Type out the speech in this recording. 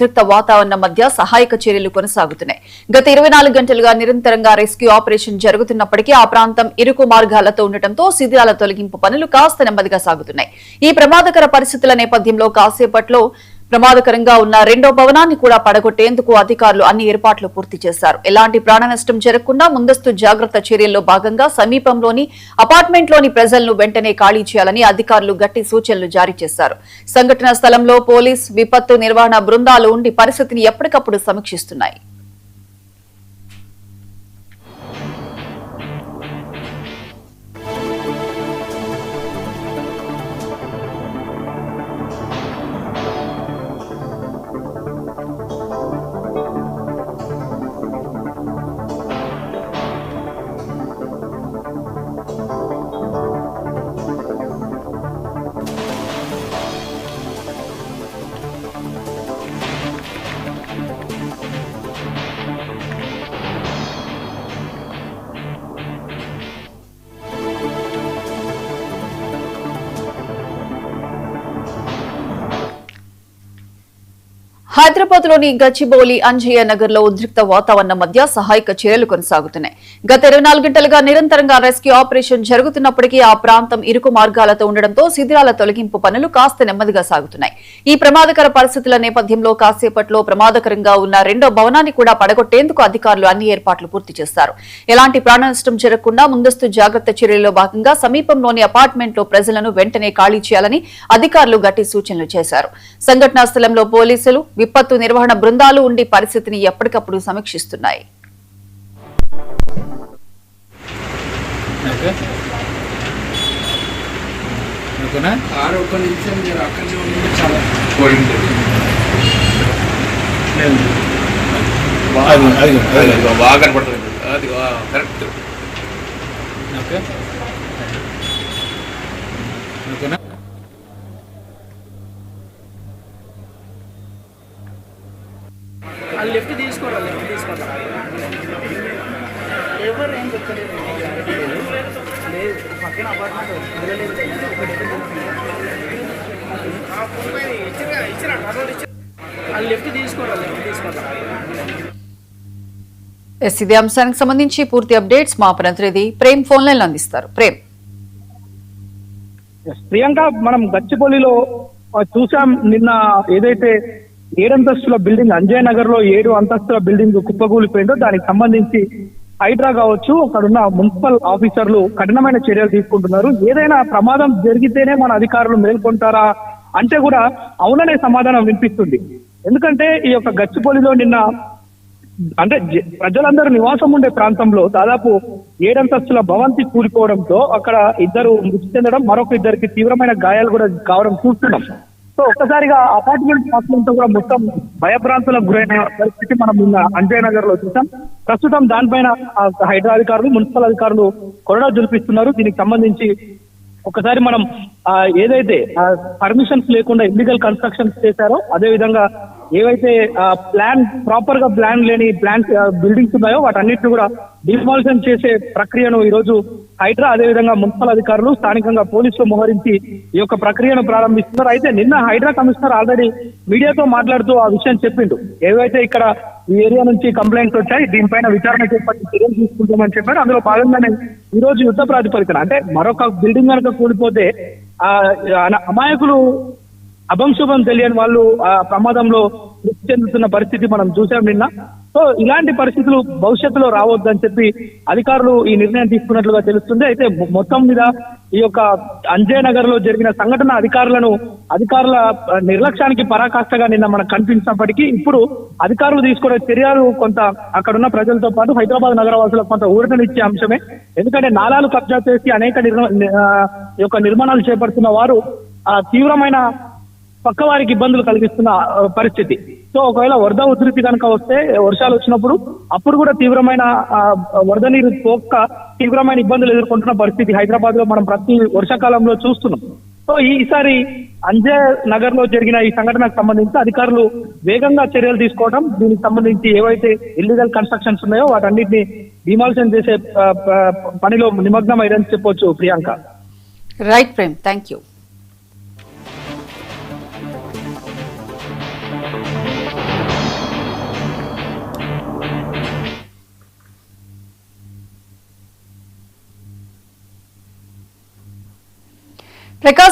ఉద్రిక్త వాతావరణం మధ్య సహాయక చర్యలు కొనసాగుతున్నాయి. గత 24 గంటలుగా నిరంతరంగా రెస్క్యూ ఆపరేషన్ జరుగుతున్నప్పటికీ ఆ ప్రాంతం ఇరుకు మార్గాలతో ఉండటంతో శిథిలాల తొలగింపు పనులు కాస్త నెమ్మదిగా సాగుతున్నాయి. ఈ ప్రమాదకర పరిస్థితుల నేపథ్యంలో కాసేపట్లో ప్రమాదకరంగా ఉన్న రెండో భవనాన్ని కూడా పడగొట్టేందుకు అధికారులు అన్ని ఏర్పాట్లు పూర్తి చేశారు. ఎలాంటి ప్రాణ నష్టం జరగకుండా ముందస్తు జాగ్రత్త చర్యల్లో భాగంగా సమీపంలోని అపార్ట్మెంట్లోని ప్రజలను వెంటనే ఖాళీ చేయాలని అధికారులు గట్టి సూచనలు జారీ చేశారు. సంఘటనా స్థలంలో పోలీస్, విపత్తు నిర్వహణ బృందాలు ఉండి పరిస్థితిని ఎప్పటికప్పుడు సమీక్షిస్తున్నాయి. హైదరాబాద్ లోని గచ్చిబౌలి, అంజయ్య నగర్ లో ఉద్రిక్త వాతావరణం మధ్య సహాయక చర్యలు కొనసాగుతున్నాయి. గత 24 గంటలుగా నిరంతరంగా రెస్క్యూ ఆపరేషన్ జరుగుతున్నప్పటికీ ఆ ప్రాంతం ఇరుకు మార్గాలతో ఉండడంతో శిథిలాల తొలగింపు పనులు కాస్త నెమ్మదిగా సాగుతున్నాయి. ఈ ప్రమాదకర పరిస్థితుల నేపథ్యంలో కాసేపట్లో ప్రమాదకరంగా ఉన్న రెండో భవనాన్ని కూడా పడగొట్టేందుకు అధికారులు అన్ని ఏర్పాట్లు పూర్తి చేశారు. ఎలాంటి ప్రాణ నష్టం జరగకుండా ముందస్తు జాగ్రత్త చర్యల్లో భాగంగా సమీపంలోని అపార్ట్మెంట్లో ప్రజలను వెంటనే ఖాళీ చేయాలని అధికారులు గట్టి సూచనలు చేశారు. సంఘటనా స్థలంలో పోలీసులు, విపత్తు నిర్వహణ బృందాలు ఉండి పరిస్థితిని ఎప్పటికప్పుడు సమీక్షిస్తున్నాయి. లెఫ్ట్ తీసుకోవాలి ఎవరు ఏం చెప్తలేదు పక్కన అపార్ట్మెంట్ లెఫ్ట్ తీసుకోవాలి ఇదే అంశానికి సంబంధించి పూర్తి అప్డేట్స్ మా ప్రతినిధి ప్రేమ్ ఫోన్ లైన్ అందిస్తారు. ప్రేమ్. ప్రియాంక, మనం గచ్చిబౌలిలో చూసాం నిన్న ఏదైతే 7 అంతస్తుల బిల్డింగ్ అంజయ్ నగర్ లో 7 అంతస్తుల బిల్డింగ్ కుప్పకూలిపోయిందో దానికి సంబంధించి హైడ్రా కావచ్చు, అక్కడున్న మున్సిపల్ ఆఫీసర్లు కఠినమైన చర్యలు తీసుకుంటున్నారు. ఏదైనా ప్రమాదం జరిగితేనే మన అధికారులు మేల్కొంటారా అంటే కూడా అవుననే సమాధానం వినిపిస్తుంది. ఎందుకంటే ఈ యొక్క గచ్చిబౌలిలో నిన్న అంటే ప్రజలందరూ నివాసం ఉండే ప్రాంతంలో దాదాపు 7 అంతస్తుల భవంతి కూలిపోవడంతో అక్కడ 2 మృతి చెందడం, మరొక 2కి తీవ్రమైన గాయాలు కూడా కావడం చూస్తున్నాం. సో ఒక్కసారిగా అపార్ట్మెంట్ తో కూడా మొత్తం భయభ్రాంతులకు గురైన పరిస్థితి మనం నిన్న అంజయ్ నగర్ లో చూసాం. ప్రస్తుతం దానిపైన హైడ్రా అధికారులు, మున్సిపల్ అధికారులు కొరడా జులిపిస్తున్నారు. దీనికి సంబంధించి ఒకసారి మనం ఏదైతే పర్మిషన్స్ లేకుండా ఇల్లీగల్ కన్స్ట్రక్షన్స్ చేశారో అదే విధంగా ఏవైతే ప్రాపర్ గా ప్లాన్ లేని బిల్డింగ్స్ ఉన్నాయో వాటన్నిటిని కూడా డిమాలిషన్ చేసే ప్రక్రియను ఈ రోజు హైడ్రా అదేవిధంగా మున్సిపల్ అధికారులు స్థానికంగా పోలీసులు మోహరించి ఈ యొక్క ప్రక్రియను ప్రారంభిస్తున్నారు. అయితే నిన్న హైడ్రా కమిషనర్ ఆల్రెడీ మీడియాతో మాట్లాడుతూ ఆ విషయం చెప్పిండు. ఏవైతే ఇక్కడ ఈ ఏరియా నుంచి కంప్లైంట్స్ వచ్చాయి, దీనిపైన విచారణ చేపట్టి చర్యలు తీసుకుంటామని చెప్పారు. అందులో భాగంగానే ఈ రోజు యుద్ధ ప్రాతిపదికన అంటే మరొక బిల్డింగ్ కనుక కూలిపోతే అమాయకులు, అభంశుభం తెలియని వాళ్ళు ఆ ప్రమాదంలో మృతి చెందుతున్న పరిస్థితి మనం చూసాం నిన్న. సో ఇలాంటి పరిస్థితులు భవిష్యత్తులో రావద్దని చెప్పి అధికారులు ఈ నిర్ణయం తీసుకున్నట్లుగా తెలుస్తుంది. అయితే మొత్తం మీద ఈ యొక్క అంజయ్ నగర్ లో జరిగిన సంఘటన అధికారుల నిర్లక్ష్యానికి పరాకాష్ఠగా నిన్న మనకు కనిపించినప్పటికీ ఇప్పుడు అధికారులు తీసుకునే చర్యలు కొంత అక్కడున్న ప్రజలతో పాటు హైదరాబాద్ నగరవాసులకు కొంత ఊరటనిచ్చే అంశమే. ఎందుకంటే నాలాలు కబ్జా చేసి అనేక నిర్మాణాలు చేపడుతున్న వారు తీవ్రమైన పక్క వారికి ఇబ్బందులు కలిగిస్తున్న పరిస్థితి. సో ఒకవేళ వరద ఉధృతి కనుక వస్తే, వర్షాలు వచ్చినప్పుడు అప్పుడు కూడా తీవ్రమైన వరద నీరు పోక తీవ్రమైన ఇబ్బందులు ఎదుర్కొంటున్న పరిస్థితి హైదరాబాద్ లో మనం ప్రతి వర్షాకాలంలో చూస్తున్నాం. సో ఈసారి అంజయ్ నగర్ లో జరిగిన ఈ సంఘటనకు సంబంధించి అధికారులు వేగంగా చర్యలు తీసుకోవడం, దీనికి సంబంధించి ఏవైతే ఇల్లీగల్ కన్స్ట్రక్షన్స్ ఉన్నాయో వాటన్నిటిని డిమాలిషన్ చేసే పనిలో నిమగ్నం అయ్యారని చెప్పొచ్చు. Priyanka. Right Prem, thank you. Prakasam